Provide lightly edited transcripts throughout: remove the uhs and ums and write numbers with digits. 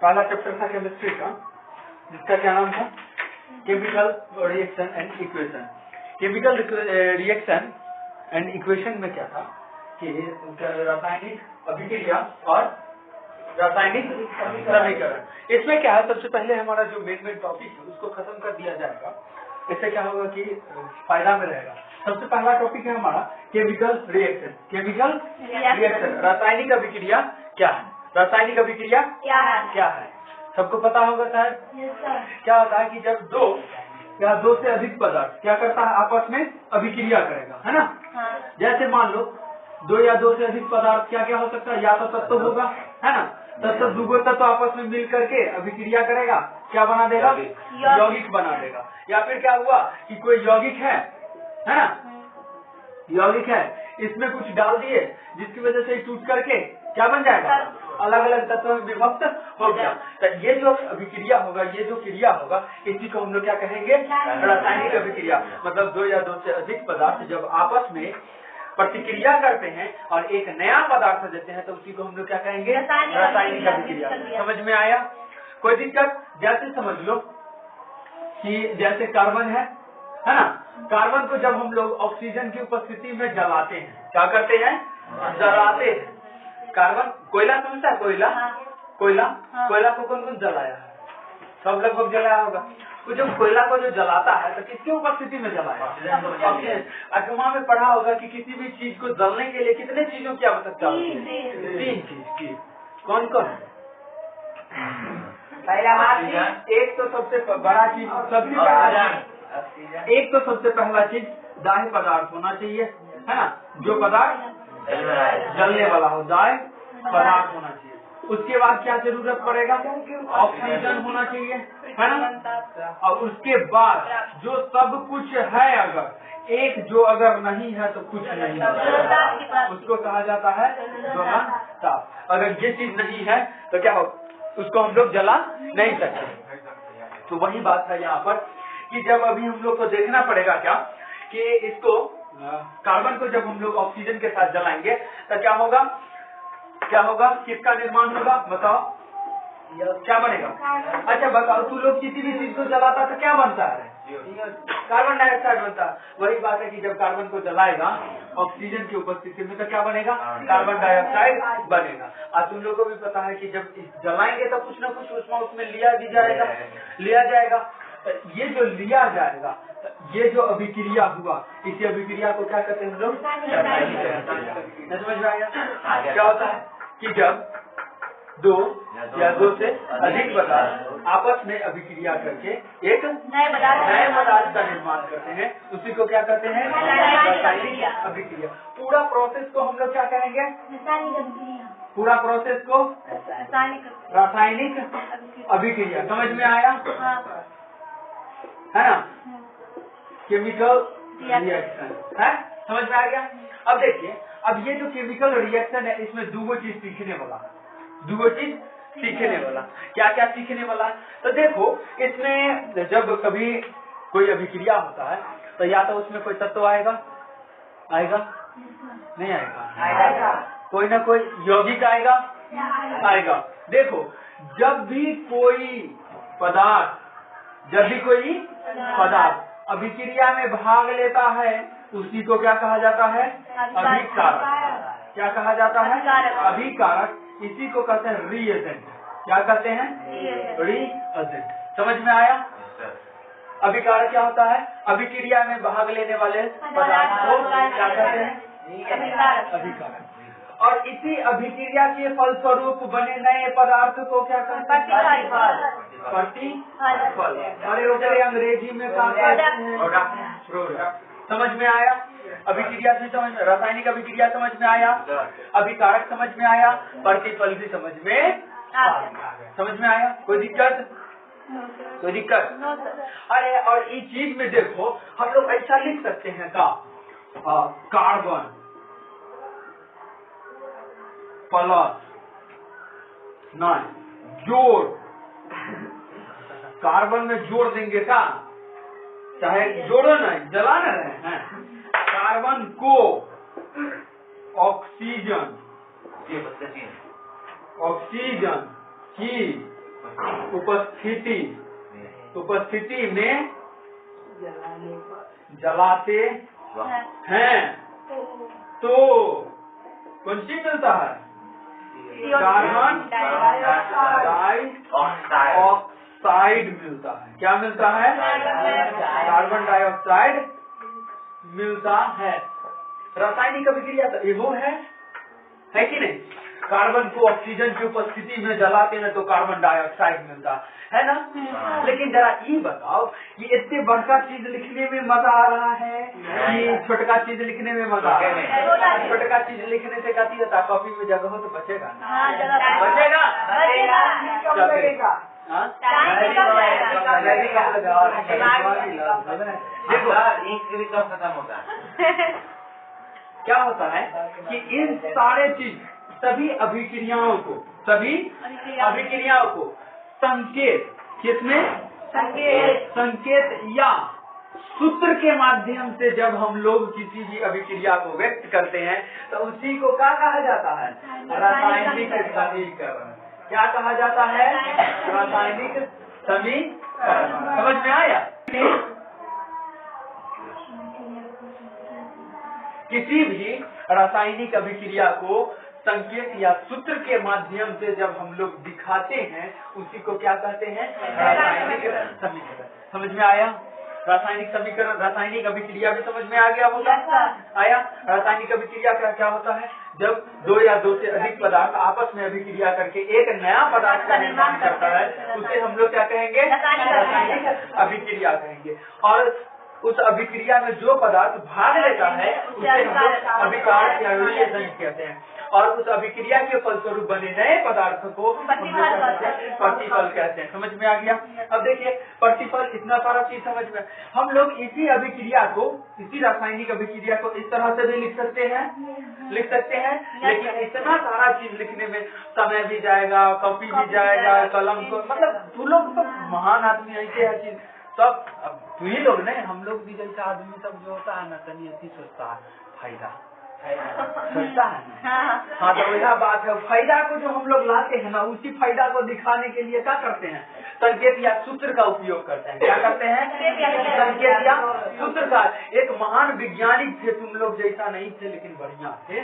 पहला चैप्टर था केमिस्ट्री का, जिसका क्या नाम था, chemical reaction and equation. Chemical reaction and equation में क्या था कि रासायनिक अभिक्रिया और रासायनिक समीकरण। इसमें क्या है, सबसे पहले हमारा जो मेन टॉपिक है उसको खत्म कर दिया जाएगा। इससे क्या होगा कि फायदा में रहेगा। सबसे पहला टॉपिक है हमारा केमिकल रिएक्शन। केमिकल रिएक्शन, रासायनिक अभिक्रिया क्या है, रासायनिक अभिक्रिया क्या है, सबको पता होगा शायद। क्या होता है कि जब दो या दो से अधिक पदार्थ क्या करता है, आपस में अभिक्रिया करेगा, है ना। जैसे मान लो दो या दो से अधिक पदार्थ क्या क्या हो सकता है, या तो तत्व होगा, है ना, तत्व दुगो तत्व आपस में मिल करके अभिक्रिया करेगा, क्या बना देगा, यौगिक बना देगा। या फिर क्या हुआ कि कोई यौगिक है ना, यौगिक है, इसमें कुछ डाल दिए जिसकी वजह से टूट करके क्या बन जाएगा, अलग अलग तत्वों में विभक्त हो गया। तो ये जो अभिक्रिया होगा, ये जो क्रिया होगा, इसी को हम लोग क्या कहेंगे, रासायनिक अभिक्रिया। मतलब दो या दो से अधिक पदार्थ जब आपस में प्रतिक्रिया करते हैं और एक नया पदार्थ देते हैं तो उसी को हम लोग क्या कहेंगे, रासायनिक अभिक्रिया। समझ में आया, कोई दिक्कत। जैसे समझ लो कि जैसे कार्बन है ना, कार्बन को जब हम लोग ऑक्सीजन की उपस्थिति में जलाते हैं, क्या करते हैं, जलाते हैं। कार्बन, कोयला समझता है, कोयला को कौन कौन जलाया है, सब लगभग जलाया होगा। तो जब कोयला को जो जलाता है तो किसकी उपस्थिति में जलाया, ऑक्सीजन। वहाँ में पढ़ा होगा कि किसी भी चीज को जलने के लिए कितने चीजों की आवश्यकता होती है, 3 चीज की। कौन कौन, एक तो सबसे बड़ा चीज, एक तो सबसे पहला चीज दाह्य पदार्थ होना चाहिए, है ना, जो पदार्थ जलने वाला हो, दाह्य पदार्थ होना चाहिए। उसके बाद क्या जरूरत पड़ेगा, ऑक्सीजन होना चाहिए, है ना। और उसके बाद जो सब कुछ है, अगर एक जो अगर नहीं है तो कुछ नहीं है, उसको कहा जाता है ज्वलनता। अगर ये चीज नहीं है तो क्या हो, उसको हम लोग जला नहीं सकते। तो वही बात है यहाँ पर कि जब अभी हम लोग को देखना पड़ेगा क्या कि इसको कार्बन को जब हम लोग ऑक्सीजन के साथ जलाएंगे तो क्या होगा, किसका निर्माण होगा, बताओ क्या बनेगा। अच्छा बताओ, तू लोग किसी भी चीज को जलाता तो क्या बनता है, कार्बन डाइऑक्साइड बनता है। वही बात है कि जब कार्बन को जलाएगा ऑक्सीजन की उपस्थिति में तो क्या बनेगा, कार्बन डाइऑक्साइड बनेगा। और तुम लोग को भी पता है कि जब जलाएंगे तो कुछ न कुछ उसमें लिया जाएगा। ये जो लिया जाएगा, ये जो अभिक्रिया हुआ, इसी अभिक्रिया को क्या कहते हैं हम लोग, समझ में आया। क्या होता है कि जब दो या दो से अधिक पदार्थ आपस में अभिक्रिया करके एक नए पदार्थ का निर्माण करते हैं, उसी को क्या कहते हैं, रासायनिक अभिक्रिया। पूरा प्रोसेस को हम लोग क्या कहेंगे, पूरा प्रोसेस को रासायनिक अभिक्रिया। समझ में आया, है ना, केमिकल रिएक्शन है, समझ में आ गया। अब देखिए, अब ये जो केमिकल रिएक्शन है इसमें दो चीज सीखने वाला, क्या क्या सीखने वाला। तो देखो, इसमें जब कभी कोई अभिक्रिया होता है तो या तो उसमें कोई तत्व आएगा नहीं आएगा, कोई ना कोई यौगिक आएगा। देखो, जब भी कोई पदार्थ अभिक्रिया में भाग लेता है उसी को क्या कहा जाता है, अभिकारक। क्या कहा जाता है, अभिकारक। इसी को कहते हैं रिएजेंट। क्या कहते हैं, रिएजेंट। समझ में आया। अभिकारक क्या होता है, अभिक्रिया में भाग लेने वाले पदार्थ को क्या कहते हैं, अभिकारक। और इसी अभिक्रिया के फलस्वरूप बने नए पदार्थ को क्या कहते हैं, प्रतिफल। अरे उधर अंग्रेजी में क्या कहते हैं, प्रोडक्ट। समझ में आया। अभिक्रिया भी समझ, रासायनिक अभिक्रिया समझ में आया, अभिकारक समझ में आया, प्रतिफल भी समझ में आया। कोई दिक्कत? अरे और इस चीज में देखो, हम लोग ऐसा लिख सकते हैं का, कार्बन प्लस 9 जोड़, कार्बन में जोड़ देंगे का, चाहे जोड़ो नहीं, जला न रहे हैं, कार्बन को ऑक्सीजन की उपस्थिति में जलाते हैं तो कौन सी मिलता है? कार्बन डाइऑक्साइड मिलता है। क्या मिलता है? कार्बन डाइऑक्साइड मिलता है। रासायनिक अभिक्रिया तो वो है कि नहीं? कार्बन को ऑक्सीजन की उपस्थिति में जलाते हैं तो कार्बन डाइऑक्साइड मिलता है ना। लेकिन जरा ये बताओ, ये इतने बड़का चीज लिखने में मजा आ रहा है कि छोटका चीज लिखने में मजा आ रहा है? छोटका चीज लिखने से कहती है कॉपी में जगह हो तो बचेगा, बचेगा। खत्म होगा। क्या होता है कि इन सारे चीज सभी अभिक्रियाओं को संकेत, किसमें? संकेत या सूत्र के माध्यम से जब हम लोग किसी भी अभिक्रिया को व्यक्त करते हैं तो उसी को क्या कहा जाता है? रासायनिक समीकरण। क्या कहा जाता है? रासायनिक समीकरण। समझ में आया? किसी भी रासायनिक अभिक्रिया को संकेत या सूत्र के माध्यम से जब हम लोग दिखाते हैं उसी को क्या कहते हैं? रासायनिक समीकरण। समझ में आया? रासायनिक समीकरण, रासायनिक अभिक्रिया भी समझ में आ गया होगा? आया? रासायनिक अभिक्रिया क्या होता है? जब दो या दो से अधिक पदार्थ आपस में अभिक्रिया करके एक नया पदार्थ का निर्माण करता है उसे हम लोग क्या कहेंगे? रासायनिक अभिक्रिया कहेंगे। और उस अभिक्रिया में जो पदार्थ भाग लेता है उसे हम लोग अभिकारक या रिएजेंट कहते हैं। और उस अभिक्रिया के फलस्वरूप बने नए पदार्थ को प्रतिफल कहते हैं। समझ में आ गया? अब देखिए प्रतिफल, इतना सारा चीज समझ में। हम लोग इसी अभिक्रिया को, इसी रासायनिक अभिक्रिया को इस तरह से भी लिख सकते हैं, लेकिन इतना सारा चीज लिखने में समय भी जाएगा, कॉपी भी जाएगा, कलम को, मतलब तू लोग तो महान आदमी ऐसे है चीज सब। अब तू ही लोग नहीं, हम लोग भी जैसा आदमी सब जो होता है ना, तनी ऐसी सोचता है फायदा सोचता है। हाँ तो यह बात है, फायदा को जो हम लोग लाते हैं ना, उसी फायदा को दिखाने के लिए क्या करते हैं? संकेत या सूत्र का उपयोग करते हैं। क्या करते हैं? संकेत या सूत्र का। एक महान वैज्ञानिक थे, तुम लोग जैसा नहीं थे लेकिन बढ़िया थे।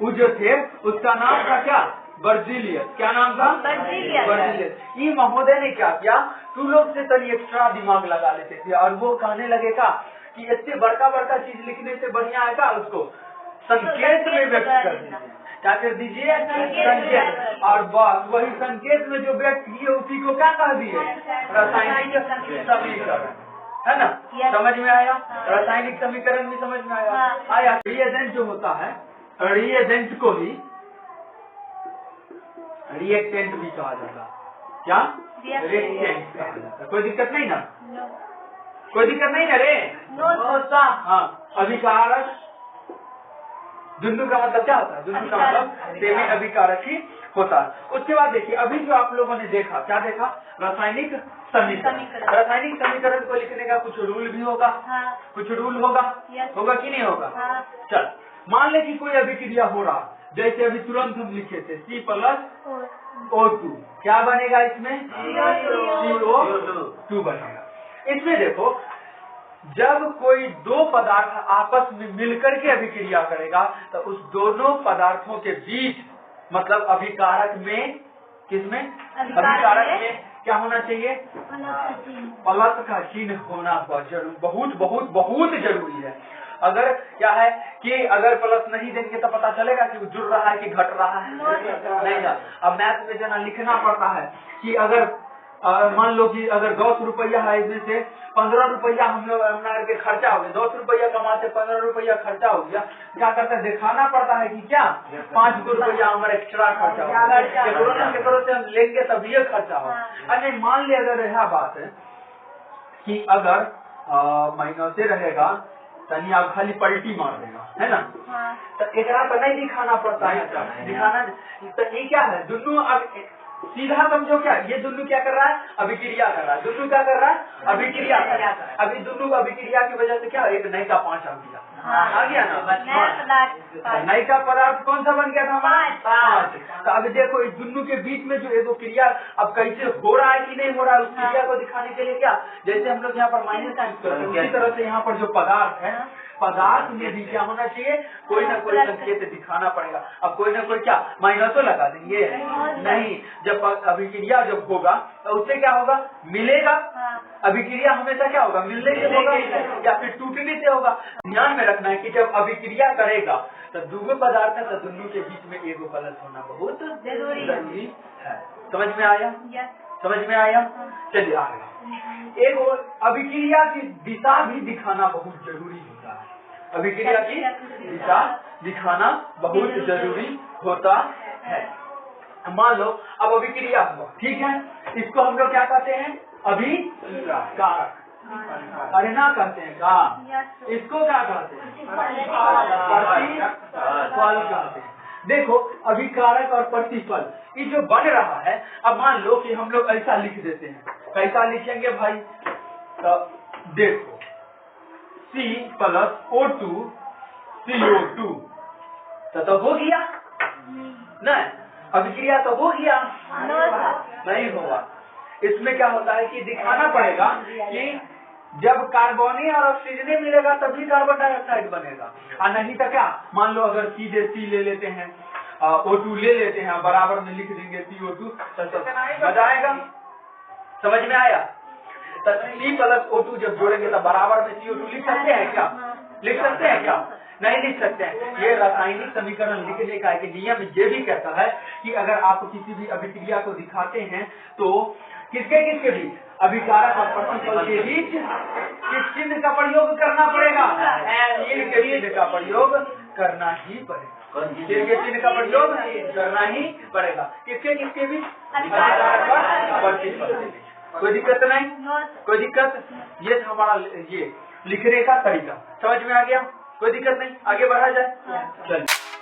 वो जो थे उसका नाम था क्या? बर्जीलियस। क्या नाम था? बर्जीलियस। ये महोदय ने क्या किया, तू लोग से तनी एक्स्ट्रा दिमाग लगा लेते थे और वो कहने लगे का कि इतने बड़का चीज लिखने से बढ़िया है का उसको संकेत में व्यक्त कर दीजिए। क्या कर दीजिए? संकेत। और बस वही संकेत में जो व्यक्त किए उसी को क्या कह दिए? रासायनिक समीकरण, है ना? समझ में आया? रासायनिक समीकरण भी समझ में आया। रिएजेंट जो होता है, रिएजेंट को ही रिएक्टेंट भी कहा जाता है। क्या? रिएक्टेंट कहा जाता है। कोई दिक्कत नहीं ना? कोई दिक्कत नहीं ना रे? हाँ, अभिकारक। दुन्नु का मतलब क्या होता है? दुन्नु का मतलब सेमी अभिकारक ही होता है। उसके बाद देखिए, अभी जो आप लोगों ने देखा, क्या देखा? रासायनिक समीकरण। रासायनिक समीकरण को लिखने का कुछ रूल भी होगा। कुछ रूल होगा, होगा कि नहीं होगा? चल, मान ले कि कोई अभिक्रिया हो रहा, जैसे अभी तुरंत हम लिखे थे C+O2, क्या बनेगा इसमें? CO2 बनेगा। इसमें देखो, जब कोई दो पदार्थ आपस में मिलकर के अभिक्रिया करेगा तो उस दोनों पदार्थों के बीच, मतलब अभिकारक में, किसमें? अभिकारक में क्या होना चाहिए? प्लस का चिन्ह होना बहुत जरूरी है। अगर क्या है कि अगर प्लस नहीं देंगे तो पता चलेगा कि जुड़ रहा है कि घट रहा है? नहीं ना। अब मैथ में जना लिखना पड़ता है कि अगर मान लो कि अगर 10 रुपया है, इसमें से 15 रुपया हम लोग के खर्चा हो गया, 10 रुपया कमाते 15 रुपया खर्चा हो गया, क्या करते हैं? दिखाना पड़ता है कि क्या 5 रुपया हमारा एक्स्ट्रा खर्चा हो गया, केकरो से हम लेंगे तभी ये खर्चा हो। अरे मान ले अगर यह बात है कि अगर महीनों से रहेगा तनी आप खाली पलटी मार देगा, है ना? तो एक तो नहीं दिखाना पड़ता है, दिखाना तो ये क्या है? दुनू सीधा समझो, क्या ये दुनू क्या कर रहा है? अभिक्रिया कर रहा है। दुनू क्या कर रहा है? अभिक्रिया कर रहा है। अभी दुनू अभिक्रिया की वजह से क्या एक नई का 5 आ गया, आ गया ना। नई का पदार्थ कौन सा बन गया था हमारा? 5। तो अब देखो इस दोनों के बीच में जो एगो क्रिया अब कैसे हो रहा है कि नहीं हो रहा है, उस क्रिया को दिखाने के लिए क्या, जैसे हम लोग यहाँ पर माइनस यूज करते हैं, उसी तरह से यहाँ पर जो पदार्थ है, पदार्थ में भी क्या होना चाहिए, कोई ना कोई संकेत दिखाना पड़ेगा। अब कोई ना कोई क्या माइनसो लगा देंगे? नहीं, जब अभिक्रिया जब होगा तो उससे क्या होगा, मिलेगा। अभिक्रिया हमेशा क्या होगा, मिलने से होगा या फिर टूटने से होगा। ध्यान में रखना है कि जब अभिक्रिया करेगा तो दूसरे पदार्थ है, तो दोनों के बीच में एगो प्लस होना बहुत जरूरी है। समझ में आया? समझ में आया? चलिए आगे। एक और अभिक्रिया की दिशा भी दिखाना बहुत जरूरी होता है। अभिक्रिया की दिशा दिखाना बहुत जरूरी होता है। मान लो अब अभिक्रिया हुआ, ठीक है, इसको हम लोग क्या कहते हैं, अभिकारक। अरे ना कहते हैं का, इसको क्या कहते हैं, प्रतिफल कहते हैं। देखो अभिकारक और प्रतिफल ये जो बन रहा है, अब मान लो कि हम लोग ऐसा लिख देते हैं, कैसा लिखेंगे भाई, तो देखो C+O2 CO2 तो हो गया नहीं, अभिक्रिया तो हो गया नहीं होगा। इसमें क्या होता है कि दिखाना पड़ेगा कि जब कार्बोनी और ऑक्सीजन मिलेगा तभी कार्बन डाइऑक्साइड बनेगा, और नहीं तो क्या, मान लो अगर सीधे C ले लेते हैं, O2 ले लेते हैं, बराबर में लिख देंगे CO2, तो मजा आएगा। समझ में आया? तो C+O2 जब जोड़ेंगे तो बराबर में CO2 लिख सकते हैं क्या? लिख सकते हैं क्या? नहीं लिख सकते हैं। ये रासायनिक समीकरण लिखने का एक नियम ये भी कहता है कि अगर आप किसी भी अभिक्रिया को दिखाते हैं तो किसके किसके बीच, अभिकारक और प्रतिफल के बीच किस चिन्ह का प्रयोग करना पड़ेगा, तीर के चिन्ह का प्रयोग करना ही पड़ेगा। तीर के चिन्ह का प्रयोग करना ही पड़ेगा। किसके किसके बीच, अभिकारक और प्रतिफल के बीच। कोई दिक्कत नहीं, कोई दिक्कत? ये हमारा ये लिखने का तरीका समझ में आ गया, कोई दिक्कत नहीं, आगे बढ़ा जाए। चलिए।